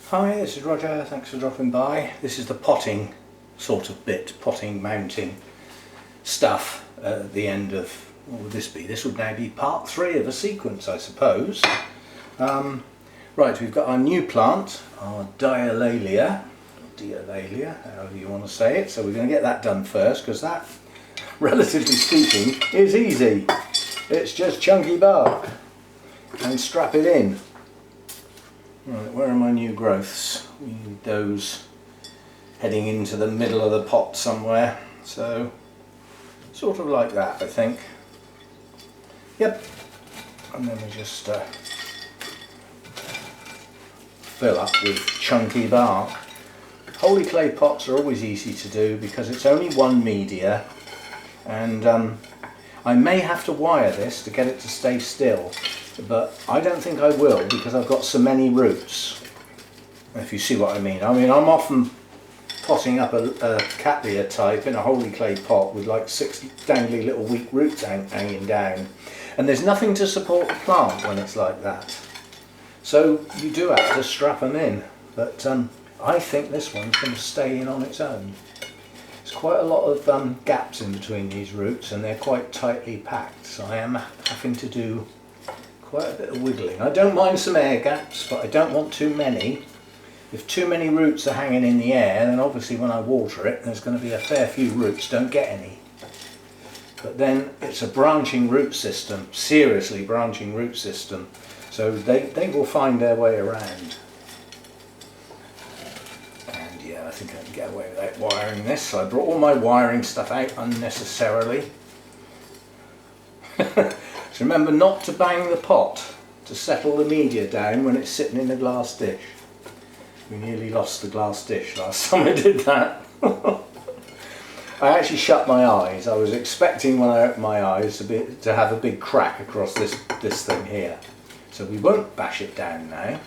Hi, this is Roger, thanks for dropping by. This is the potting sort of bit, potting mounting stuff at the end of, what would this be? This would now be part 3 of a sequence, I suppose. Right, we've got our new plant, our Dialaelia, however you want to say it. So we're going to get that done first, because that, relatively speaking, is easy. It's just chunky bark and strap it in. Right, where are my new growths? We need those heading into the middle of the pot somewhere. So, sort of like that, I think. Yep. And then we just fill up with chunky bark. Holey clay pots are always easy to do because it's only one media, and I may have to wire this to get it to stay still. But I don't think I will, because I've got so many roots, if you see what I mean. I'm often potting up a Cattleya type in a holey clay pot with like 6 dangly little weak roots hanging down, and there's nothing to support the plant when it's like that. So you do have to strap them in, but I think this one's going to stay in on its own. There's quite a lot of gaps in between these roots, and they're quite tightly packed, so I am having to do quite a bit of wiggling. I don't mind some air gaps, but I don't want too many. If too many roots are hanging in the air, then obviously when I water it, there's going to be a fair few roots don't get any. But then it's a branching root system, seriously branching root system, so they will find their way around. And yeah, I think I can get away without wiring this, so I brought all my wiring stuff out unnecessarily. So remember not to bang the pot to settle the media down when it's sitting in a glass dish. We nearly lost the glass dish last time I did that. I actually shut my eyes. I was expecting when I opened my eyes to have a big crack across this thing here. So we won't bash it down now.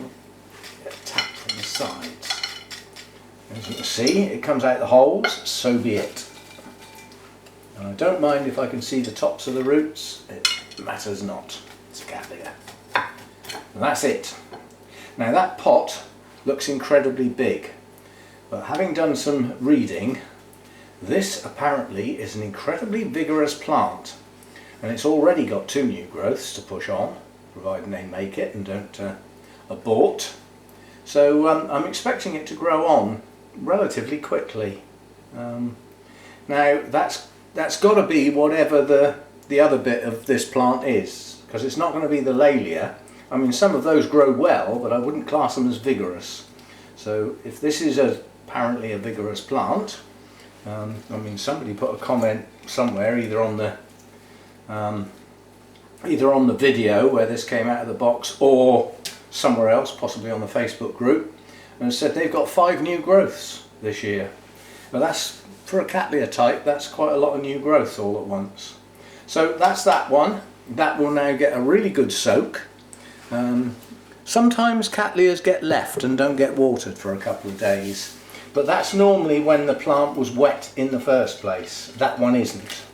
Get a tap from the sides. As you can see, it comes out the holes, so be it. And I don't mind if I can see the tops of the roots. It matters not. It's a Cattleya. And that's it. Now that pot looks incredibly big, but having done some reading, this apparently is an incredibly vigorous plant, and it's already got 2 new growths to push on, providing they make it and don't abort. So I'm expecting it to grow on relatively quickly. Now that's got to be whatever the other bit of this plant is, because it's not going to be the Laelia. I mean, some of those grow well, but I wouldn't class them as vigorous. So if this is apparently a vigorous plant, I mean, somebody put a comment somewhere, either on the video where this came out of the box, or somewhere else, possibly on the Facebook group, and said they've got 5 new growths this year. But that's, for a Cattleya type, that's quite a lot of new growth all at once. So that's that one. That will now get a really good soak. Sometimes Cattleyas get left and don't get watered for a couple of days, but that's normally when the plant was wet in the first place. That one isn't.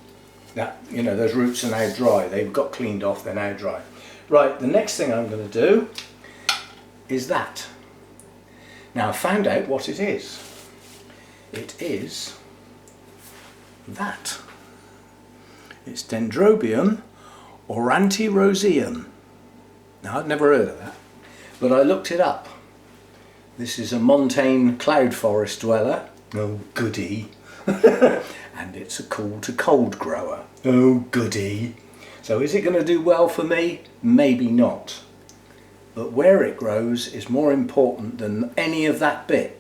That, you know, those roots are now dry. They've got cleaned off, they're now dry. Right, the next thing I'm going to do is that. Now I found out what it is. It is that. It's Dendrobium or anti-roseum. Now, I've never heard of that, but I looked it up. This is a montane cloud forest dweller. Oh goody. And it's a cool to cold grower. Oh goody. So is it going to do well for me? Maybe not. But where it grows is more important than any of that bit.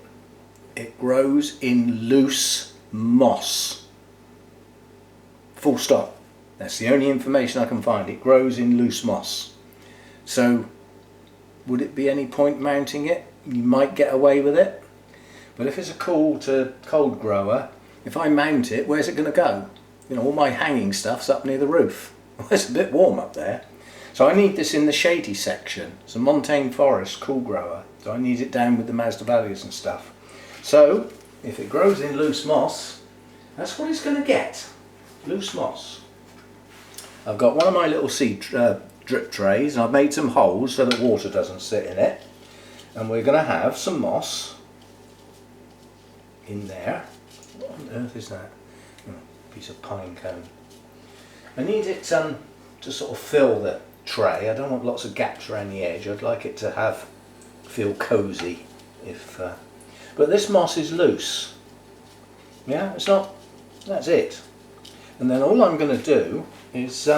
It grows in loose moss. Full stop. That's the only information I can find. It grows in loose moss. So would it be any point mounting it? You might get away with it. But if it's a cool to cold grower, if I mount it, where's it going to go? You know, all my hanging stuff's up near the roof. Well, it's a bit warm up there. So I need this in the shady section. It's a montane forest cool grower. So I need it down with the Masdevallias and stuff. So if it grows in loose moss, that's what it's going to get. Loose moss. I've got one of my little seed drip trays, and I've made some holes so that water doesn't sit in it. And we're going to have some moss in there. What on earth is that? Oh, piece of pine cone. I need it to sort of fill the tray. I don't want lots of gaps around the edge. I'd like it to feel cosy. But this moss is loose. Yeah, it's not. That's it. And then all I'm going to do is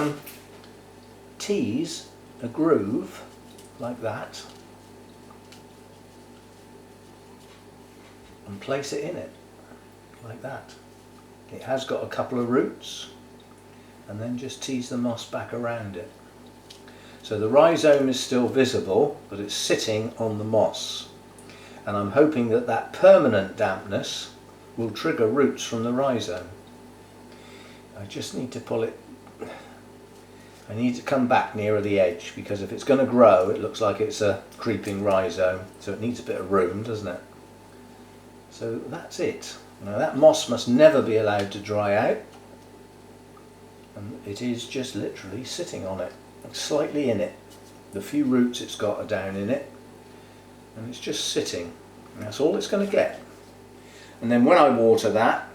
tease a groove like that and place it in it like that. It has got a couple of roots, and then just tease the moss back around it. So the rhizome is still visible, but it's sitting on the moss, and I'm hoping that that permanent dampness will trigger roots from the rhizome. I just need to pull it. I need to come back nearer the edge, because if it's going to grow, it looks like it's a creeping rhizome, so it needs a bit of room, doesn't it? So that's it. Now that moss must never be allowed to dry out, and it is just literally sitting on it, slightly in it. The few roots it's got are down in it, and it's just sitting. And that's all it's going to get. And then when I water that,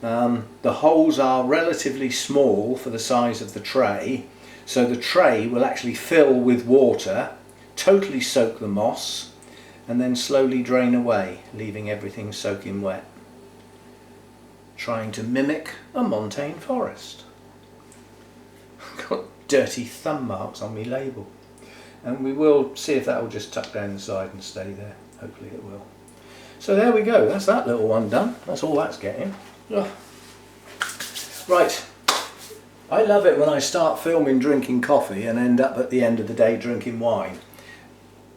the holes are relatively small for the size of the tray, so the tray will actually fill with water, totally soak the moss, and then slowly drain away, leaving everything soaking wet, trying to mimic a montane forest. I've got dirty thumb marks on my label, and we will see if that will just tuck down the side and stay there. Hopefully it will. So there we go, that's that little one done. That's all that's getting. Ugh. Right, I love it when I start filming drinking coffee and end up at the end of the day drinking wine.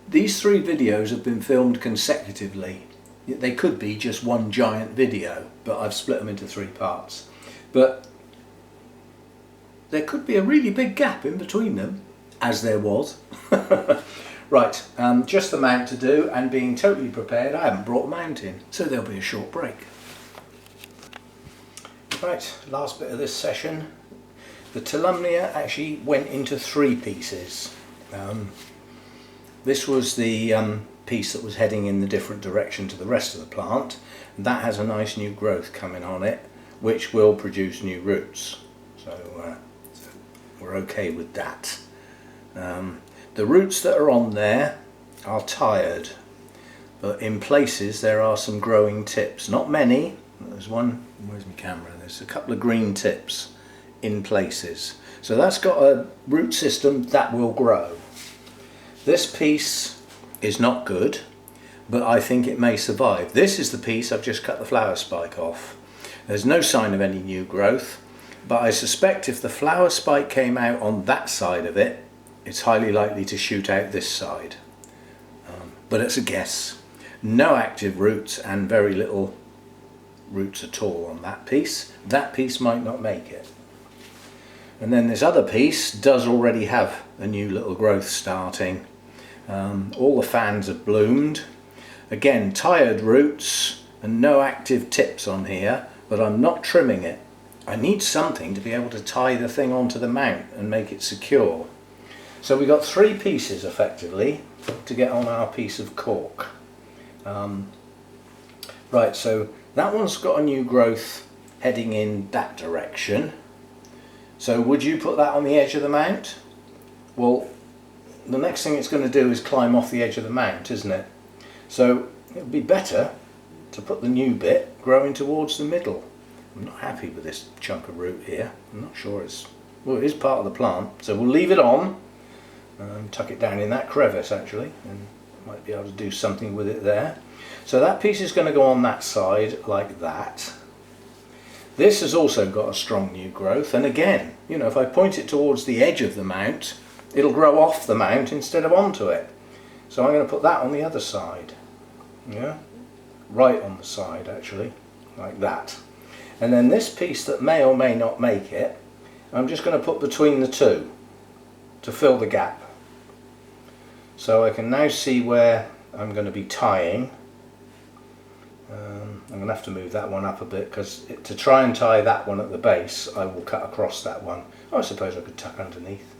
These 3 videos have been filmed consecutively. They could be just one giant video, but I've split them into 3 parts. But there could be a really big gap in between them, as there was. Right, just the mount to do, and being totally prepared, I haven't brought a mount in, so there'll be a short break. Right, last bit of this session. The Tolumnia actually went into 3 pieces. This was the piece that was heading in the different direction to the rest of the plant. That has a nice new growth coming on it, which will produce new roots. So we're okay with that. The roots that are on there are tired, but in places there are some growing tips. Not many. There's one, where's my camera? There's a couple of green tips in places. So that's got a root system that will grow. This piece is not good, but I think it may survive. This is the piece I've just cut the flower spike off. There's no sign of any new growth, but I suspect if the flower spike came out on that side of it, it's highly likely to shoot out this side. But it's a guess. No active roots and very little roots at all on that piece. That piece might not make it. And then this other piece does already have a new little growth starting. All the fans have bloomed. Again, tired roots and no active tips on here, but I'm not trimming it. I need something to be able to tie the thing onto the mount and make it secure. So we got 3 pieces effectively to get on our piece of cork. Right, so that one's got a new growth heading in that direction. So would you put that on the edge of the mount? Well, the next thing it's going to do is climb off the edge of the mount, isn't it? So it would be better to put the new bit growing towards the middle. I'm not happy with this chunk of root here. I'm not sure well, it is part of the plant, so we'll leave it on. Tuck it down in that crevice actually, and might be able to do something with it there. So that piece is going to go on that side like that. This has also got a strong new growth, and again, you know, if I point it towards the edge of the mount, it'll grow off the mount instead of onto it. So I'm going to put that on the other side. Yeah, right on the side actually, like that. And then this piece that may or may not make it, I'm just going to put between the 2 to fill the gap. So I can now see where I'm going to be tying. I'm going to have to move that one up a bit, because to try and tie that one at the base I will cut across that one. I suppose I could tuck underneath.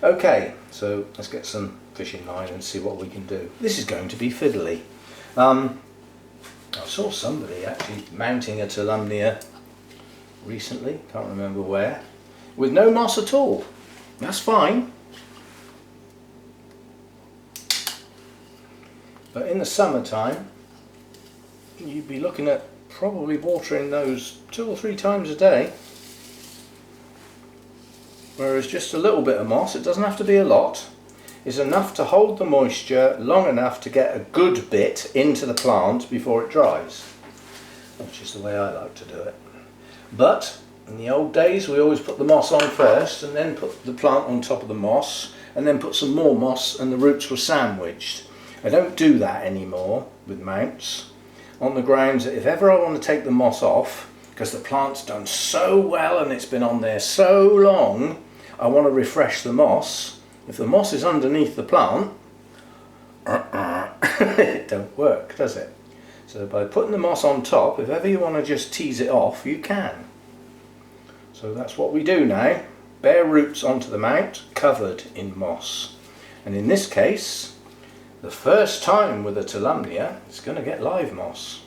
Okay, so let's get some fishing line and see what we can do. This is going to be fiddly. I saw somebody actually mounting a Tolumnia recently, can't remember where, with no moss at all. That's fine. But in the summertime, you'd be looking at probably watering those 2 or 3 times a day. Whereas just a little bit of moss, it doesn't have to be a lot, is enough to hold the moisture long enough to get a good bit into the plant before it dries. Which is the way I like to do it. But in the old days we always put the moss on first and then put the plant on top of the moss and then put some more moss and the roots were sandwiched. I don't do that anymore with mounts, on the grounds that if ever I want to take the moss off, because the plant's done so well and it's been on there so long, I want to refresh the moss. If the moss is underneath the plant, it don't work, does it? So by putting the moss on top, if ever you want to just tease it off, you can. So that's what we do now. Bare roots onto the mount, covered in moss. And in this case, the first time with a Tolumnia, it's going to get live moss.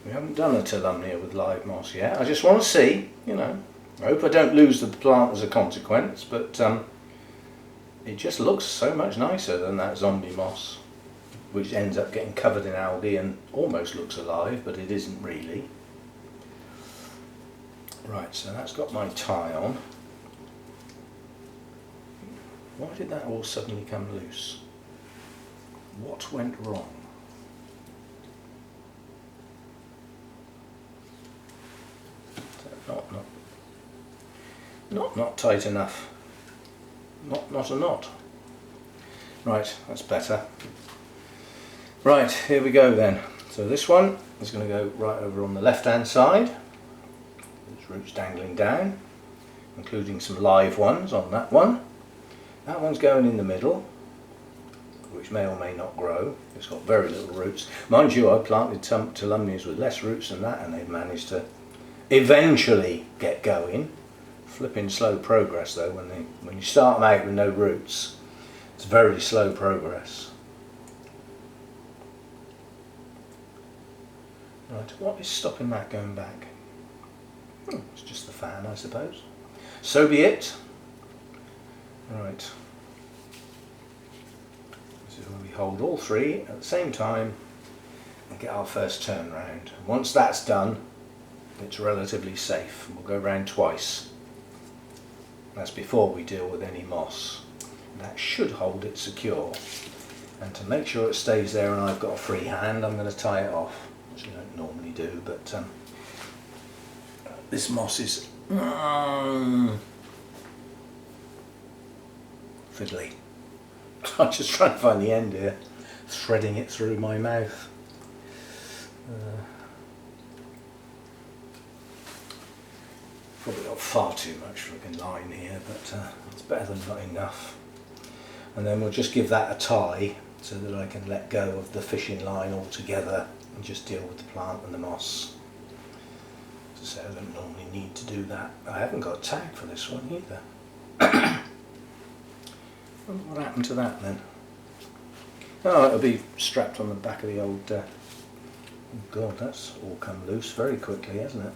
We haven't done a Tolumnia with live moss yet. I just want to see, you know. I hope I don't lose the plant as a consequence, but it just looks so much nicer than that zombie moss, which ends up getting covered in algae and almost looks alive, but it isn't really. Right, so that's got my tie on. Why did that all suddenly come loose? What went wrong? Not tight enough. Not a knot. Right, that's better. Right, here we go then. So this one is going to go right over on the left hand side. There's roots dangling down, including some live ones on that one. That one's going in the middle, which may or may not grow. It's got very little roots. Mind you, I planted some Tolumnias with less roots than that and they've managed to eventually get going. Flipping slow progress though, when you start them out with no roots, it's very slow progress. Right, what is stopping that going back? It's just the fan, I suppose. So be it. Right. This is where we hold all 3 at the same time and get our first turn round. Once that's done, it's relatively safe. We'll go round twice. That's before we deal with any moss. That should hold it secure. And to make sure it stays there and I've got a free hand, I'm going to tie it off, which I don't normally do, but this moss is fiddly. I'm just trying to find the end here, threading it through my mouth. Probably got far too much flipping line here, but it's better than not enough. And then we'll just give that a tie so that I can let go of the fishing line altogether and just deal with the plant and the moss. As I say, I don't normally need to do that. I haven't got a tag for this one either. What happened to that then? Oh, it'll be strapped on the back of the old... oh God, that's all come loose very quickly, hasn't it?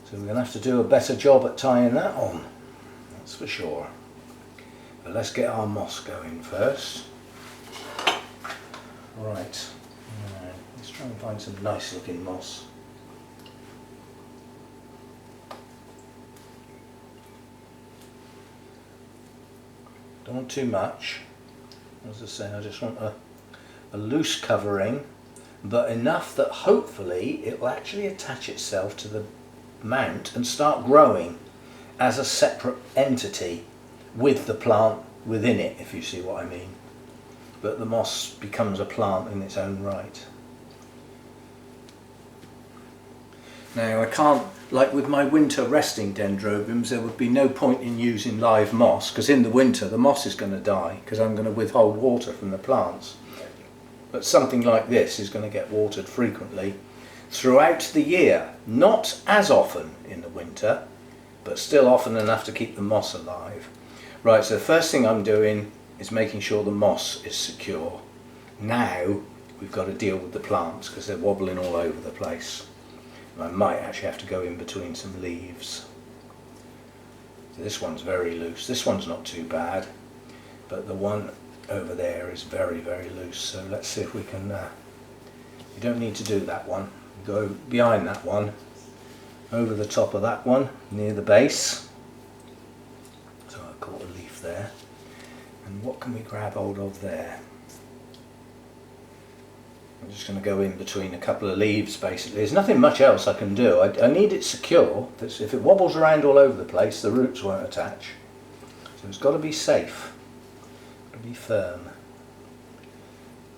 So we're going to have to do a better job at tying that on, that's for sure. But let's get our moss going first. Right, let's try and find some nice looking moss. Don't want too much. As I say, I just want a loose covering, but enough that hopefully it will actually attach itself to the mount and start growing as a separate entity with the plant within it, if you see what I mean. But the moss becomes a plant in its own right. Now I can't, like with my winter resting dendrobiums, there would be no point in using live moss, because in the winter the moss is going to die because I'm going to withhold water from the plants. But something like this is going to get watered frequently throughout the year, not as often in the winter, but still often enough to keep the moss alive. Right, so the first thing I'm doing is making sure the moss is secure. Now we've got to deal with the plants because they're wobbling all over the place. And I might actually have to go in between some leaves. So this one's very loose. This one's not too bad, but the one over there is very, very loose. So let's see if we can, you don't need to do that one. Go behind that one, over the top of that one, near the base. So I caught a leaf there. And what can we grab hold of there? I'm just going to go in between a couple of leaves basically. There's nothing much else I can do. I need it secure. If it wobbles around all over the place, the roots won't attach. So it's got to be safe. Got to be firm.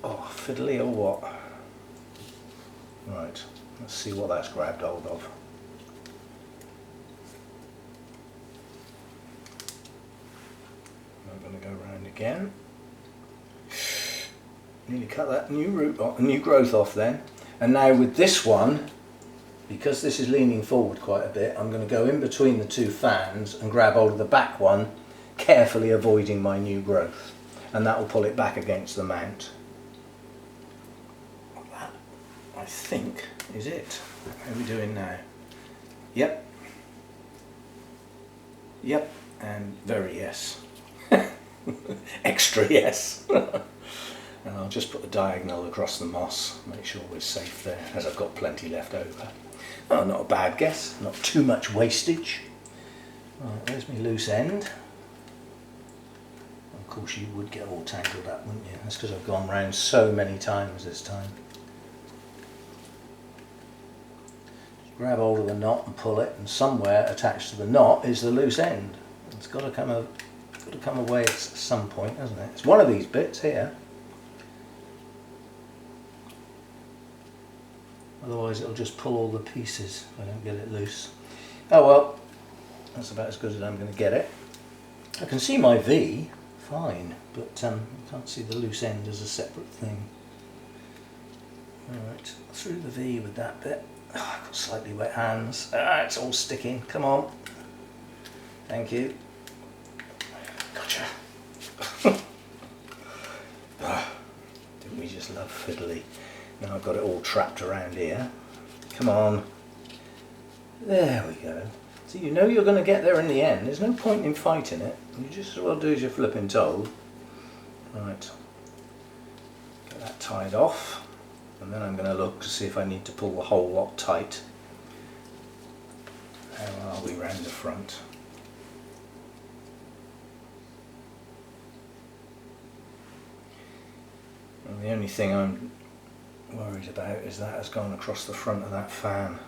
Oh, fiddly or what? Right, let's see what that's grabbed hold of. I'm going to go around again. Nearly cut that new growth off then. And now with this one, because this is leaning forward quite a bit, I'm going to go in between the two fans and grab hold of the back one, carefully avoiding my new growth. And that will pull it back against the mount. That, I think, is it. How are we doing now? Yep. Yep. And very yes. Extra yes. And I'll just put a diagonal across the moss, make sure we're safe there, as I've got plenty left over. Oh, not a bad guess, not too much wastage. Right, there's my loose end. Of course you would get all tangled up, wouldn't you? That's because I've gone round so many times this time. Just grab hold of the knot and pull it, and somewhere attached to the knot is the loose end. It's got to come away at some point, hasn't it? It's one of these bits here. Otherwise it'll just pull all the pieces if I don't get it loose. Oh well, that's about as good as I'm going to get it. I can see my V, fine, but I can't see the loose end as a separate thing. Alright, through the V with that bit. Oh, I've got slightly wet hands. Ah, it's all sticking, come on. Thank you. Gotcha. Didn't we just love fiddly? Now I've got it all trapped around here. Come on. There we go. So you know you're going to get there in the end. There's no point in fighting it. You just as well do as you're flipping told. Right. Get that tied off. And then I'm going to look to see if I need to pull the whole lot tight. How are we round the front? And the only thing I'm worried about is that has gone across the front of that fan.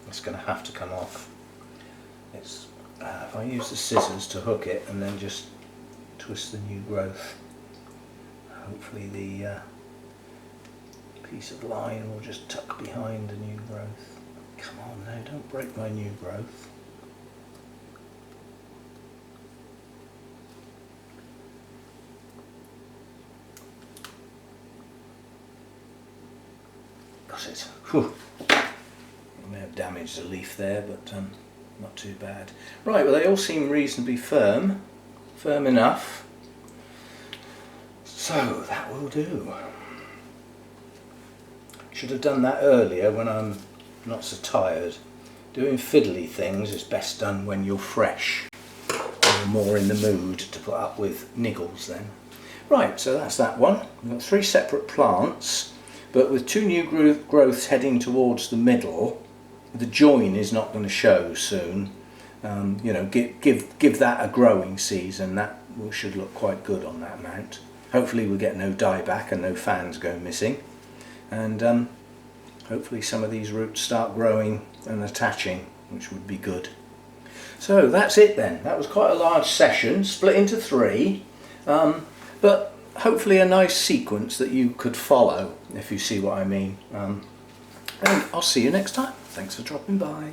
It's going to have to come off. It's if I use the scissors to hook it and then just twist the new growth, hopefully the piece of line will just tuck behind the new growth. Come on now, don't break my new growth. Got it. Whew. I may have damaged a leaf there, but not too bad. Right, well they all seem reasonably firm enough. So that will do. Should have done that earlier when I'm not so tired. Doing fiddly things is best done when you're fresh. You're more in the mood to put up with niggles then. Right, so that's that one. We've got 3 separate plants. But with 2 new growths heading towards the middle, the join is not going to show soon. You know, give that a growing season. That should look quite good on that mount. Hopefully we'll get no dieback and no fans go missing. And hopefully some of these roots start growing and attaching, which would be good. So that's it then. That was quite a large session, split into 3. But hopefully a nice sequence that you could follow, if you see what I mean. And I'll see you next time. Thanks for dropping by.